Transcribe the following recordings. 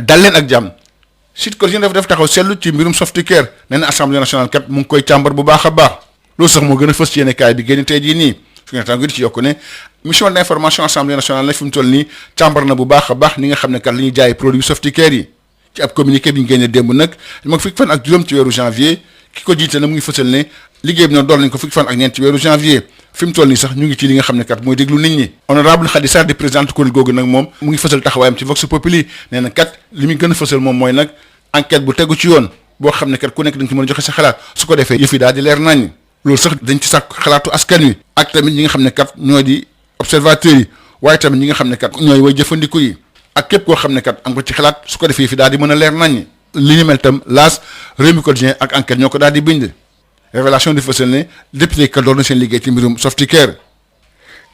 dal leen ak jàmm Sud Quotidien def taxaw seetlu ci mbirum Softicare nee na assemblée nationale kat mu ngi koy càmbar bu baax a baax loolu sax moo gën a fës ci yéene kaay bi génn tey jii nii su ñu tàngoor di ci yokku ne mission d'information assemblée nationale la fi mu toll nii càmbar na bu baax a baax ni nga xam ne kat li ñuy jaay produit Softicare yi ci ab communiqué bi ñu génne démb nag ma fukki fan ak juróom ci weeru janvier ki ko jiite na mu ngi fësal ne liggéey bi nag dool nañ ko fukki fan ak ñeent ci weeru janvier fi mu toll nii sax ñu ngi ci li nga xam ne kat mooy déglu nit ñi honorable Khady Sarr di présidente kuréel googu nag moom mu ngi fësal taxawaayam ci Vox Populi nee na kat li muy gën a fësal moom mooy nag enquête bu tegu ci yoon boo xam ne kat ku nekk da nga ci mën a joxe sa xalaat su ko defee yëf yi daal di leer nañ loolu sax dañ ci sàkk xalaatu askan wi ak tamit ñi nga xam ne kat ñoo di observateurs yi waaye tamit ñi nga xam ne kat ñooy way jëfandiku yi ak képp koo xam ne kat am ko ci xalaat su ko defee yëf yi daal di mën a leer nañ li ñu mel tam laas Rewmi Quotidien ak enquête ñoo ko daal di bind révélation di fësal ne député kat doon na seen liggéey ci mbirum Softicare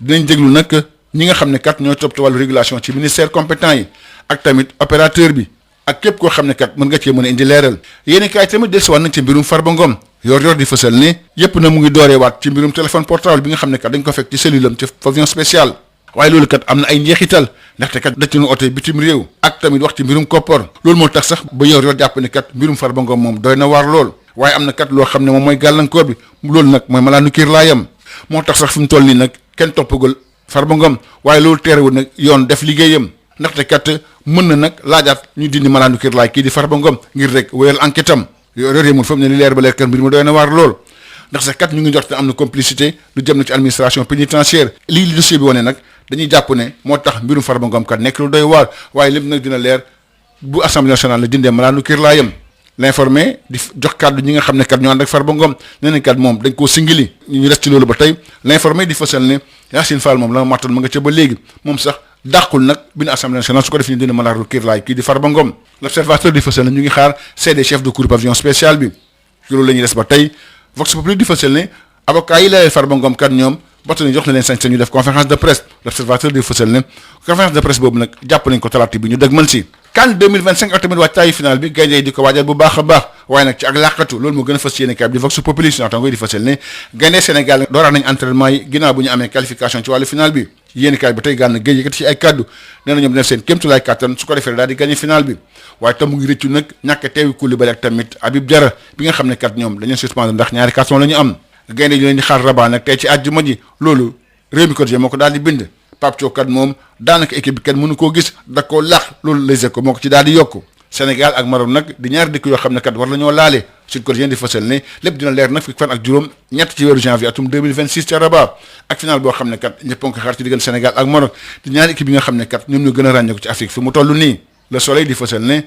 dinañ déglu nag ñi nga xam ne kat ñoo topp wàllu régulation ci ministère compétent yi ak tamit opérateur bi ak képp koo xam ne kat mën nga cee mën a indi leeral yéeni kaay tamit dellusiwaat nañ ci mbirum Farba Ngom yor di fësal ne yépp na mu ngi dooree waat ci mbirum téléphone portable bi nga xam ne kat dañ ko fekk ci cellule am ci pavillon spécial waaye loolu kat am na ay njeexital ndaxte kat dëcc na oto bitim réew ak tamit wax ci mbirum koppor loolu moo tax sax ba yor jàpp ne kat mbirum Farba Ngom moom doy na waar lool waaye am na kat loo xam ne moom mooy gàllankoor bi loolu nag mooy malaanu kiir laayam moo tax sax fi mu toll nii nag kenn toppagul Farba Ngom waaye loolu teerewul nag yoon def liggéeyam ndaxte kat mën na nag laajaat ñu dindi malaanu kiir laay kii di Farba Ngom ngir rek wéyal enquête am yor yemul foofu ne li leer ba leer kat mbir mi doy na waar lool ndax sax kat ñu ngi njort ne am na complicité lu jëm na ci administration pénitentiaire lii li dossier bi wane nag dañuy jàpp ne moo tax mbirum Farba Ngom kat nekk lu doy waar waaye lépp nag dina leer bu assemblée nationale la dindee malaanu kiir laayam l'informé di jox kàddu ñi nga xam ne kat ñoo ànd ak Farba Ngom nee nañ kat moom dañ koo singili ñu des ci loolu ba tey l'informé di fësal ne Yacine Fall moom la ma mattoon ma nga ca ba léegi moom sax dàqul nag bi nu assemblée nationale su ko def ñu dina malaanu kiir laay kii di Farba Ngom l'observateur di fësal ne ñu ngi xaar CD chef de cour pavillon spécial bi ci loolu la ñuy des ba tey Vox Populi di fësal ne avocat yi la Farba Ngom kat ñoom bott nañ jox na leen sañ-sañ ñu def conférence de presse l'observateur di fësal ne conférence de presse boobu nag jàpp nañ ko talaata bi ñu dëgmal si CAN 2025 ak tamit waajtaayu final bi gaynde yi di ko waajal bu baax a baax waaye nag ci ak làqatu loolu moo gën a fës yéene kaay bi di Vox Populi si naataango yi di fësal ne gaynde Sénégal dooraat nañ entraînement yi ginnaaw bu ñu amee qualification ci wàllu final bi yéene kaay bi tey gànn géej yëkkati ci ay kaddu nee na ñoom def seen kéemtulaay kàttan su ko defee daal di gagné final bi waaye tam mu ngi rëccu nag ñàkk teewi Koulibaly ak tamit Habib Diarra bi nga xam ne kat ñoom dañ leen suspendre ndax ñaari carton la ñu am gaynde yi leen di xaar Rabat nag tey ci àjjuma ji loolu Rewmi Quotidien moo ko daal di bind Pape Thiaw kat moom daanaka équipe bi kenn mënu koo gis da koo laax loolu Les Échos moo ko ci daal di yokku Sénégal ak Maroc nag di ñaari dëkk yoo xam ne kat war la ñoo laale Sud Quotidien di fësal ne lépp dina leer nag fukki fan ak juróom ñett ci weeru janvier atum 2026 ca Rabat ak final boo xam ne kat ñëpp a ngi ko xaar ci diggante Sénégal ak Maroc di ñaari équipe yi nga xam ne kat ñoom ñoo gën a ràññeeku ci Afrique fi mu toll nii Le Soleil di fësal ne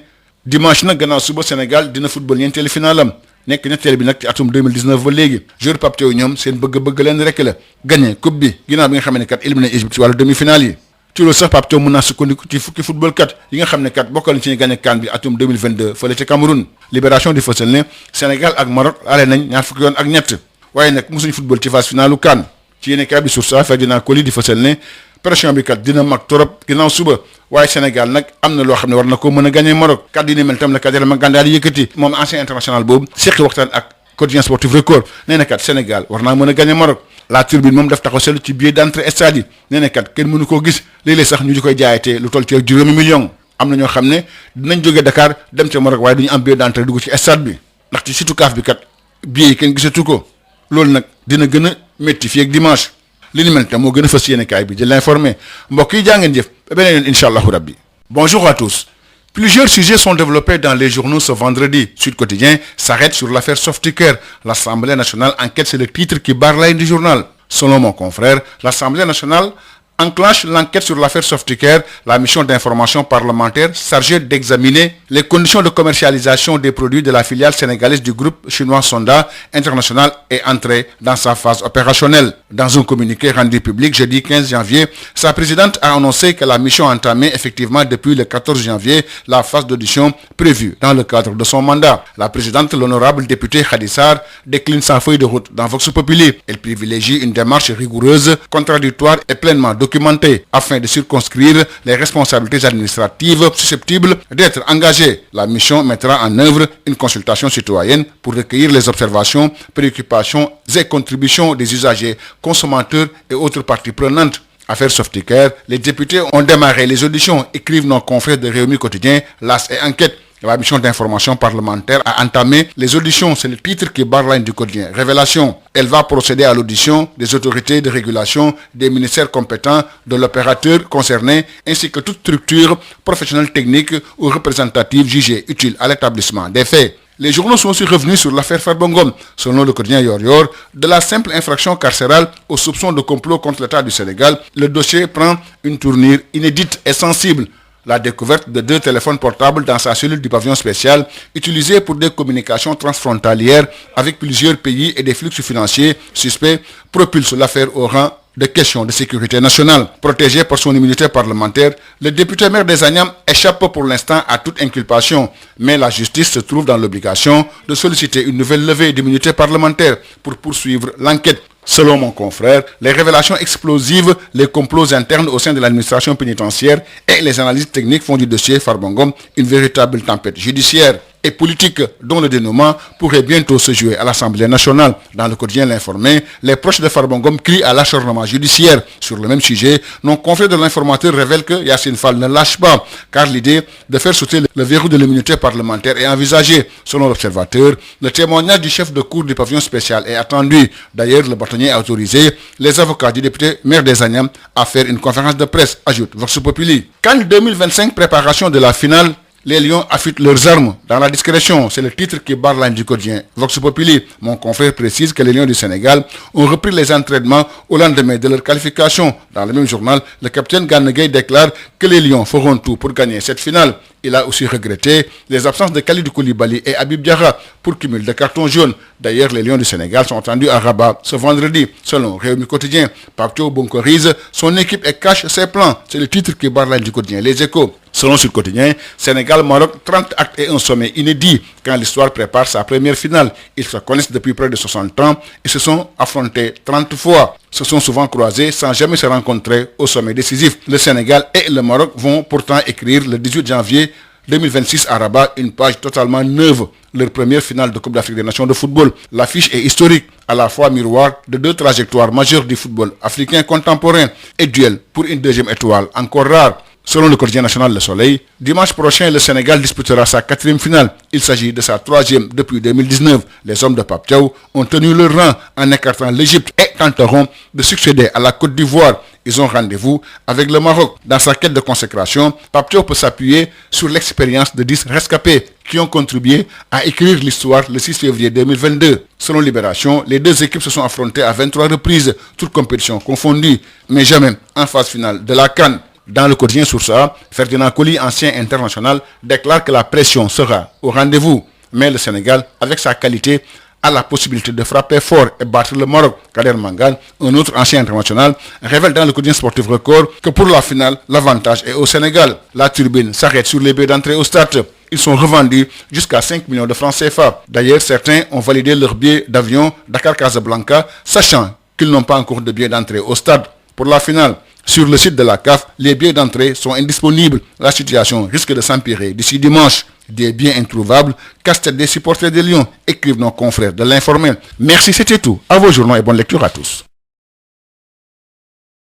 dimanche nag gannaaw suba Sénégal dina football ñeenteelu finalam nekk ñetteel bi nag ci atum 2019 ba léegi joueur Pape Thiaw ñoom seen bëgg-bëgg leen rek la gagné coupe bi ginnaaw bi nga xam ne kat éliminé Égypte ci wàllu demi-finale yi ci loolu sax Pape Thiaw mën naa sukkandiku ci fukki football kat yi nga xam ne kat bokkal ci ñu gagné CAN bi atum 2022 fële ca Cameroun Libération di fësal ne Sénégal ak Maroc aale nañ ñaar fukki yoon ak ñett waaye nag mosuñu football ci phase finalu CAN ci yéene kaay bi Source A Ferdinand Coly di fësal ne pression bi kat dina mag torop ginnaaw suba waaye Sénégal nag am na loo xam ne war na ko mën a gagné Maroc kat yi ni mel tam la kat Yelema Gane daal di yëkkati moom ancien international boobu seqi waxtaan ak quotidien sportif record nee na kat Sénégal war naa mën a gagné Maroc la turbine moom daf taxaw seetlu ci billet d'entrée stade yi nee na kat kenn mënu koo gis léeg-léeg sax ñu di koy jaayatee lu toll ci ak juróomi million am na ñoo xam ne dinañ jógee Dakar dem ca Maroc waaye duñu am billet d'entrée dugg ci stade bi ndax ci surtout kaaf bi kat billet yi kenn gisatu ko loolu nag dina gën a métti fii ak dimanche li ni mel tam moo gën a fës yéene kaay bi di l'informer mbokk yi jàngeen jëf ba beneen yoon incha allahu rabbi. Bonjour à tous. Plusieurs sujets sont développés dans les journaux ce vendredi. Sud Quotidien s'arrête sur l'affaire Softicare. L'Assemblée nationale enquête, c'est le titre qui barre la ligne du journal. Selon mon confrère, l'Assemblée nationale enclenche l'enquête sur l'affaire Softicare, la mission d'information parlementaire chargée d'examiner les conditions de commercialisation des produits de la filiale sénégalaise du groupe chinois Sonda International est entrée dans sa phase opérationnelle. Dans un communiqué rendu public jeudi 15 janvier, sa présidente a annoncé que la mission a entamé effectivement depuis le 14 janvier la phase d'audition prévue dans le cadre de son mandat. La présidente, l'honorable députée Khady Sarr, décline sa feuille de route dans Vox Populi. Elle privilégie une démarche rigoureuse, contradictoire et pleinement documentée afin de circonscrire les responsabilités administratives susceptibles d'être engagées. La mission mettra en œuvre une consultation citoyenne pour recueillir les observations, préoccupations et contributions des usagers, consommateurs et autres parties prenantes. Affaire Softicare, les députés ont démarré les auditions, écrivent nos confrères de Rewmi Quotidien, LAS et Enquête. La mission d'information parlementaire a entamé les auditions. C'est le titre qui barre l'une du quotidien. Révélation. Elle va procéder à l'audition des autorités de régulation, des ministères compétents, de l'opérateur concerné, ainsi que toute structure professionnelle technique ou représentative jugée utile à l'établissement des faits. Les journaux sont aussi revenus sur l'affaire Farba Ngom. Selon le quotidien Yoor, de la simple infraction carcérale au soupçon de complot contre l'État du Sénégal, le dossier prend une tournure inédite et sensible. La découverte de 2 téléphones portables dans sa cellule du pavillon spécial, utilisés pour des communications transfrontalières avec plusieurs pays et des flux financiers suspects, propulse l'affaire au rang de questions de sécurité nationale. Protégé par son immunité parlementaire, le député maire des Agnam échappe pour l'instant à toute inculpation, mais la justice se trouve dans l'obligation de solliciter une nouvelle levée d'immunité parlementaire pour poursuivre l'enquête. Selon mon confrère, les révélations explosives, les complots internes au sein de l'administration pénitentiaire et les analyses techniques font du dossier Farba Ngom une véritable tempête judiciaire et politique dont le dénouement pourrait bientôt se jouer à l'Assemblée nationale. Dans le quotidien L'Informé, les proches de Farba Ngom crient à l'acharnement judiciaire. Sur le même sujet, nos confrères de l'Informateur révèlent que Yassine Fall ne lâche pas, car l'idée de faire sauter le verrou de l'immunité parlementaire est envisagée. Selon l'Observateur, le témoignage du chef de cour du pavillon spécial est attendu. D'ailleurs, le bâtonnier a autorisé les avocats du député maire des Agnam à faire une conférence de presse, ajoute Vox Populi. CAN 2025, préparation de la finale. Les Lions affûtent leurs armes dans la discrétion. C'est le titre qui barre l'âne du quotidien Vox Populi. Mon confrère précise que les Lions du Sénégal ont repris les entraînements au lendemain de leur qualification. Dans le même journal, le capitaine Gana Gueye déclare que les Lions feront tout pour gagner cette finale. Il a aussi regretté les absences de Kalidou Koulibaly et Habib Diarra pour cumul de cartons jaunes. D'ailleurs, les Lions du Sénégal sont attendus à Rabat ce vendredi. Selon Rewmi Quotidien, Pape Thiaw boncorise son équipe et cache ses plans. C'est le titre qui barre l'âne du quotidien Les Échos. Selon ce quotidien, Sénégal-Maroc, 30 actes et un sommet inédit quand l'histoire prépare sa première finale. Ils se connaissent depuis près de 60 ans et se sont affrontés 30 fois. Se sont souvent croisés sans jamais se rencontrer au sommet décisif. Le Sénégal et le Maroc vont pourtant écrire le 18 janvier 2026 à Rabat une page totalement neuve. Leur première finale de Coupe d'Afrique des Nations de football. L'affiche est historique, à la fois miroir de 2 trajectoires majeures du football africain contemporain et duel pour une deuxième étoile encore rare. Selon le quotidien national Le Soleil, dimanche prochain, le Sénégal disputera sa 4e finale. Il s'agit de sa 3e depuis 2019. Les hommes de Pape Thiaw ont tenu leur rang en écartant l'Égypte et tenteront de succéder à la Côte d'Ivoire. Ils ont rendez-vous avec le Maroc. Dans sa quête de consécration, Pape Thiaw peut s'appuyer sur l'expérience de 10 rescapés qui ont contribué à écrire l'histoire le 6 février 2022. Selon Libération, les 2 équipes se sont affrontées à 23 reprises, toutes compétitions confondues, mais jamais en phase finale de la CAN. Dans le quotidien Source A, Ferdinand Coly, ancien international, déclare que la pression sera au rendez-vous. Mais le Sénégal, avec sa qualité, a la possibilité de frapper fort et battre le Maroc. Kader Mangane, un autre ancien international, révèle dans le quotidien Sportif Record que pour la finale, l'avantage est au Sénégal. La turbine s'arrête sur les billets d'entrée au stade. Ils sont revendus jusqu'à 5 millions de francs CFA. D'ailleurs, certains ont validé leur billet d'avion Dakar-Casablanca, sachant qu'ils n'ont pas encore de billets d'entrée au stade. Pour la finale, sur le site de la CAF, les billets d'entrée sont indisponibles. La situation risque de s'empirer d'ici dimanche. Des biens introuvables, casse-tête des supporters des Lions, écrivent nos confrères de l'Informel. Merci, c'était tout. À vos journaux et bonne lecture à tous.